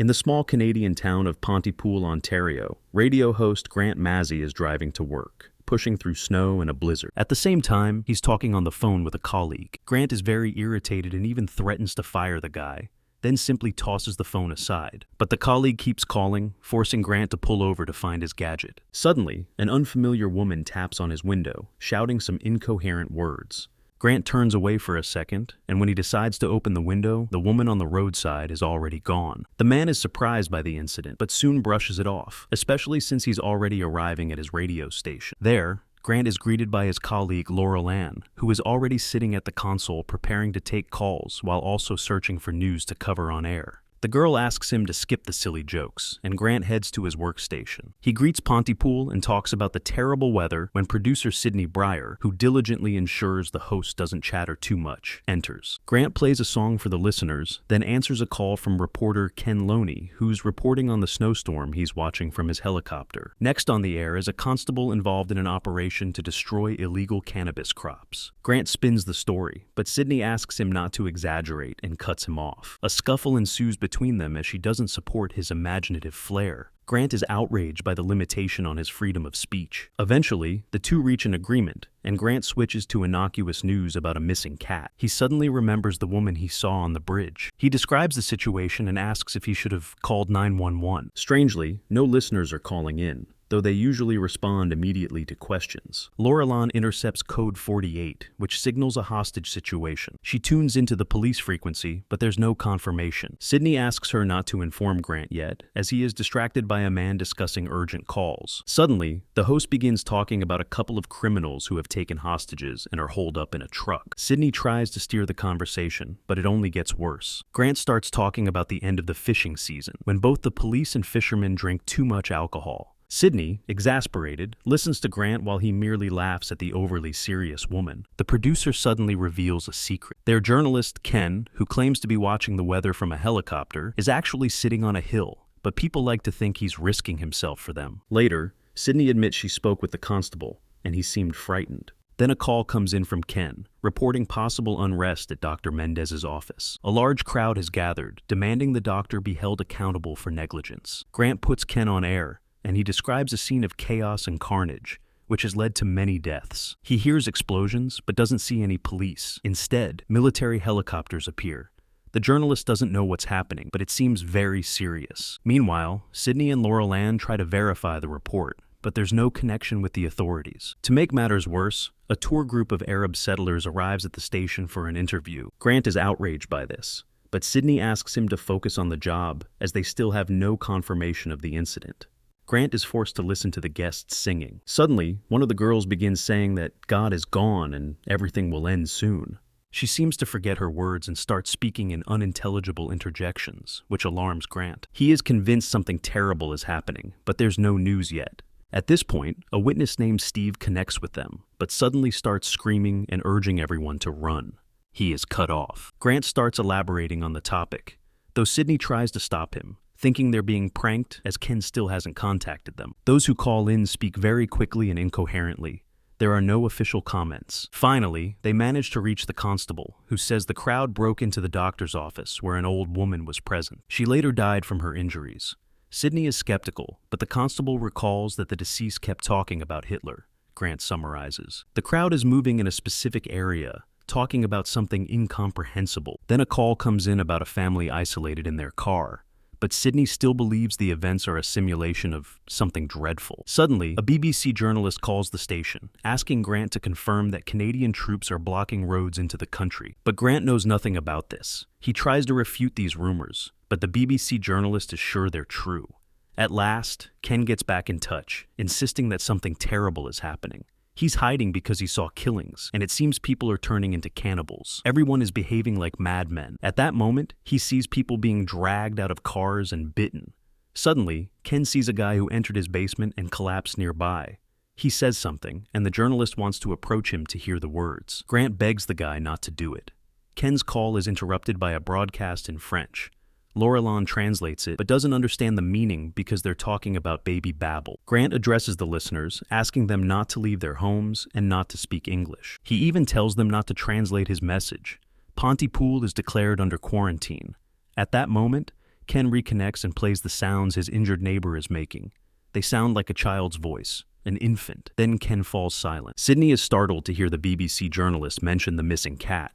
In the small Canadian town of Pontypool, Ontario, radio host Grant Mazzy is driving to work, pushing through snow and a blizzard. At the same time, he's talking on the phone with a colleague. Grant is very irritated and even threatens to fire the guy, then simply tosses the phone aside. But the colleague keeps calling, forcing Grant to pull over to find his gadget. Suddenly, an unfamiliar woman taps on his window, shouting some incoherent words. Grant turns away for a second, and when he decides to open the window, the woman on the roadside is already gone. The man is surprised by the incident, but soon brushes it off, especially since he's already arriving at his radio station. There, Grant is greeted by his colleague Laurel Ann, who is already sitting at the console preparing to take calls while also searching for news to cover on air. The girl asks him to skip the silly jokes, and Grant heads to his workstation. He greets Pontypool and talks about the terrible weather when producer Sydney Breyer, who diligently ensures the host doesn't chatter too much, enters. Grant plays a song for the listeners, then answers a call from reporter Ken Loney, who's reporting on the snowstorm he's watching from his helicopter. Next on the air is a constable involved in an operation to destroy illegal cannabis crops. Grant spins the story, but Sydney asks him not to exaggerate and cuts him off. A scuffle ensues between them as she doesn't support his imaginative flair. Grant is outraged by the limitation on his freedom of speech. Eventually, the two reach an agreement, and Grant switches to innocuous news about a missing cat. He suddenly remembers the woman he saw on the bridge. He describes the situation and asks if he should have called 911. Strangely, no listeners are calling in, though they usually respond immediately to questions. Laurel Ann intercepts code 48, which signals a hostage situation. She tunes into the police frequency, but there's no confirmation. Sydney asks her not to inform Grant yet, as he is distracted by a man discussing urgent calls. Suddenly, the host begins talking about a couple of criminals who have taken hostages and are holed up in a truck. Sydney tries to steer the conversation, but it only gets worse. Grant starts talking about the end of the fishing season, when both the police and fishermen drink too much alcohol. Sydney, exasperated, listens to Grant while he merely laughs at the overly serious woman. The producer suddenly reveals a secret. Their journalist, Ken, who claims to be watching the weather from a helicopter, is actually sitting on a hill, but people like to think he's risking himself for them. Later, Sydney admits she spoke with the constable, and he seemed frightened. Then a call comes in from Ken, reporting possible unrest at Dr. Mendez's office. A large crowd has gathered, demanding the doctor be held accountable for negligence. Grant puts Ken on air, and he describes a scene of chaos and carnage, which has led to many deaths. He hears explosions, but doesn't see any police. Instead, military helicopters appear. The journalist doesn't know what's happening, but it seems very serious. Meanwhile, Sydney and Laurel Ann try to verify the report, but there's no connection with the authorities. To make matters worse, a tour group of Arab settlers arrives at the station for an interview. Grant is outraged by this, but Sydney asks him to focus on the job, as they still have no confirmation of the incident. Grant is forced to listen to the guests singing. Suddenly, one of the girls begins saying that God is gone and everything will end soon. She seems to forget her words and starts speaking in unintelligible interjections, which alarms Grant. He is convinced something terrible is happening, but there's no news yet. At this point, a witness named Steve connects with them, but suddenly starts screaming and urging everyone to run. He is cut off. Grant starts elaborating on the topic, though Sydney tries to stop him, thinking they're being pranked as Ken still hasn't contacted them. Those who call in speak very quickly and incoherently. There are no official comments. Finally, they manage to reach the constable, who says the crowd broke into the doctor's office where an old woman was present. She later died from her injuries. Sydney is skeptical, but the constable recalls that the deceased kept talking about Hitler. Grant summarizes. The crowd is moving in a specific area, talking about something incomprehensible. Then a call comes in about a family isolated in their car, but Sydney still believes the events are a simulation of something dreadful. Suddenly, a BBC journalist calls the station, asking Grant to confirm that Canadian troops are blocking roads into the country. But Grant knows nothing about this. He tries to refute these rumors, but the BBC journalist is sure they're true. At last, Ken gets back in touch, insisting that something terrible is happening. He's hiding because he saw killings, and it seems people are turning into cannibals. Everyone is behaving like madmen. At that moment, he sees people being dragged out of cars and bitten. Suddenly, Ken sees a guy who entered his basement and collapsed nearby. He says something, and the journalist wants to approach him to hear the words. Grant begs the guy not to do it. Ken's call is interrupted by a broadcast in French. Laurel Ann translates it, but doesn't understand the meaning because they're talking about baby Babel. Grant addresses the listeners, asking them not to leave their homes and not to speak English. He even tells them not to translate his message. Pontypool is declared under quarantine. At that moment, Ken reconnects and plays the sounds his injured neighbor is making. They sound like a child's voice, an infant. Then Ken falls silent. Sydney is startled to hear the BBC journalist mention the missing cat.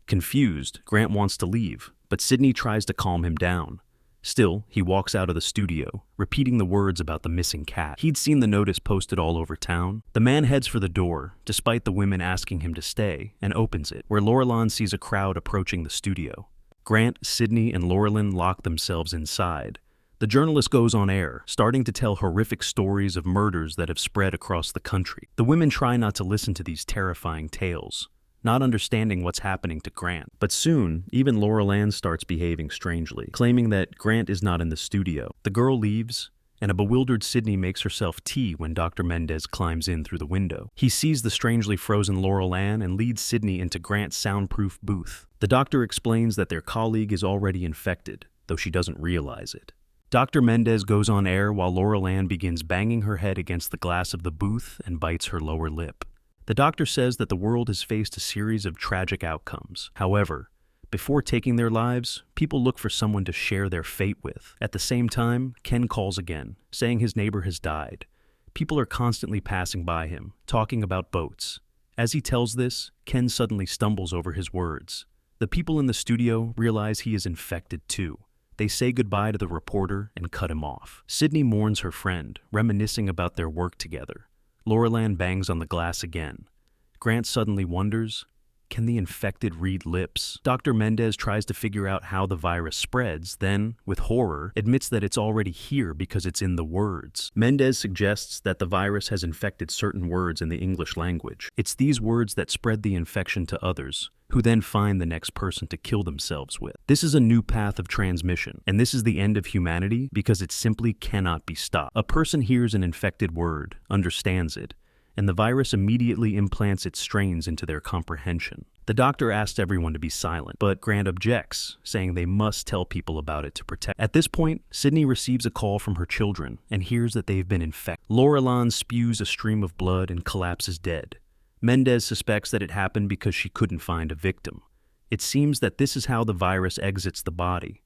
Confused, Grant wants to leave, but Sydney tries to calm him down. Still, he walks out of the studio, repeating the words about the missing cat. He'd seen the notice posted all over town. The man heads for the door, despite the women asking him to stay, and opens it, where Laurelyn sees a crowd approaching the studio. Grant, Sydney, and Laurelyn lock themselves inside. The journalist goes on air, starting to tell horrific stories of murders that have spread across the country. The women try not to listen to these terrifying tales, not understanding what's happening to Grant. But soon, even Laurelyn starts behaving strangely, claiming that Grant is not in the studio. The girl leaves, and a bewildered Sydney makes herself tea when Dr. Mendez climbs in through the window. He sees the strangely frozen Laurelyn and leads Sydney into Grant's soundproof booth. The doctor explains that their colleague is already infected, though she doesn't realize it. Dr. Mendez goes on air while Laurelyn begins banging her head against the glass of the booth and bites her lower lip. The doctor says that the world has faced a series of tragic outcomes. However, before taking their lives, people look for someone to share their fate with. At the same time, Ken calls again, saying his neighbor has died. People are constantly passing by him, talking about boats. As he tells this, Ken suddenly stumbles over his words. The people in the studio realize he is infected too. They say goodbye to the reporter and cut him off. Sydney mourns her friend, reminiscing about their work together. Laurelyn bangs on the glass again. Grant suddenly wonders, can the infected read lips? Dr. Mendez tries to figure out how the virus spreads, then, with horror, admits that it's already here because it's in the words. Mendez suggests that the virus has infected certain words in the English language. It's these words that spread the infection to others, who then find the next person to kill themselves with. This is a new path of transmission, and this is the end of humanity because it simply cannot be stopped. A person hears an infected word, understands it, and the virus immediately implants its strains into their comprehension. The doctor asks everyone to be silent, but Grant objects, saying they must tell people about it to protect. At this point, Sydney receives a call from her children and hears that they've been infected. Laurelyn spews a stream of blood and collapses dead. Mendez suspects that it happened because she couldn't find a victim. It seems that this is how the virus exits the body.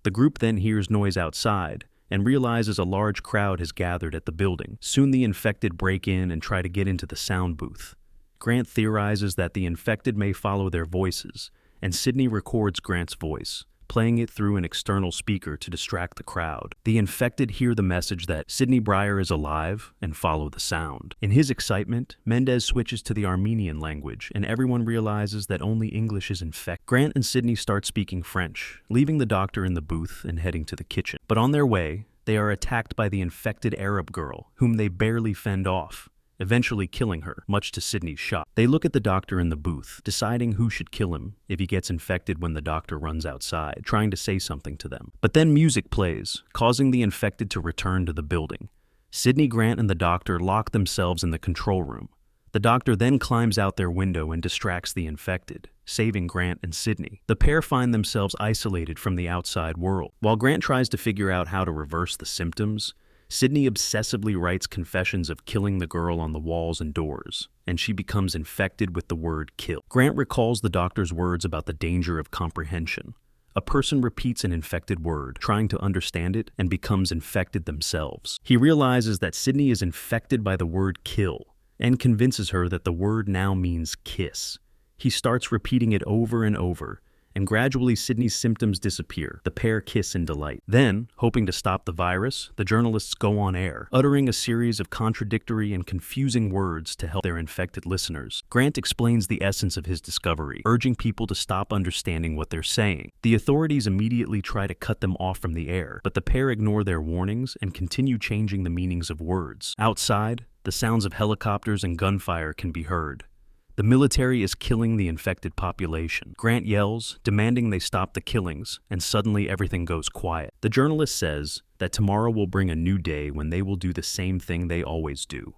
The group then hears noise outside and realizes a large crowd has gathered at the building. Soon the infected break in and try to get into the sound booth. Grant theorizes that the infected may follow their voices, and Sydney records Grant's voice, playing it through an external speaker to distract the crowd. The infected hear the message that Sydney Breyer is alive and follow the sound. In his excitement, Mendez switches to the Armenian language, and everyone realizes that only English is infected. Grant and Sydney start speaking French, leaving the doctor in the booth and heading to the kitchen. But on their way, they are attacked by the infected Arab girl, whom they barely fend off, eventually killing her, much to Sydney's shock. They look at the doctor in the booth, deciding who should kill him if he gets infected when the doctor runs outside, trying to say something to them. But then music plays, causing the infected to return to the building. Sydney, Grant, and the doctor lock themselves in the control room. The doctor then climbs out their window and distracts the infected, saving Grant and Sydney. The pair find themselves isolated from the outside world. While Grant tries to figure out how to reverse the symptoms, Sydney obsessively writes confessions of killing the girl on the walls and doors, and she becomes infected with the word kill. Grant recalls the doctor's words about the danger of comprehension. A person repeats an infected word, trying to understand it, and becomes infected themselves. He realizes that Sydney is infected by the word kill, and convinces her that the word now means kiss. He starts repeating it over and over, and gradually Sydney's symptoms disappear. The pair kiss in delight. Then, hoping to stop the virus, the journalists go on air, uttering a series of contradictory and confusing words to help their infected listeners. Grant explains the essence of his discovery, urging people to stop understanding what they're saying. The authorities immediately try to cut them off from the air, but the pair ignore their warnings and continue changing the meanings of words. Outside, the sounds of helicopters and gunfire can be heard. The military is killing the infected population. Grant yells, demanding they stop the killings, and suddenly everything goes quiet. The journalist says that tomorrow will bring a new day when they will do the same thing they always do.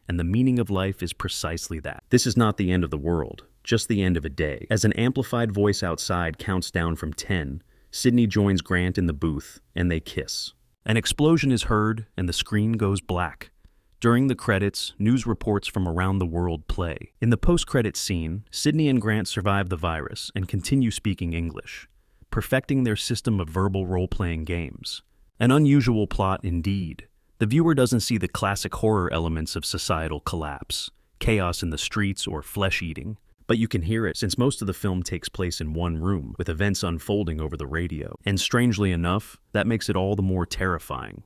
And the meaning of life is precisely that. This is not the end of the world, just the end of a day. As an amplified voice outside counts down from 10, Sydney joins Grant in the booth, and they kiss. An explosion is heard, and the screen goes black. During the credits, news reports from around the world play. In the post-credits scene, Sydney and Grant survive the virus and continue speaking English. perfecting their system of verbal role-playing games. An unusual plot indeed. The viewer doesn't see the classic horror elements of societal collapse, chaos in the streets, or flesh-eating. But you can hear it since most of the film takes place in one room, with events unfolding over the radio. And strangely enough, that makes it all the more terrifying.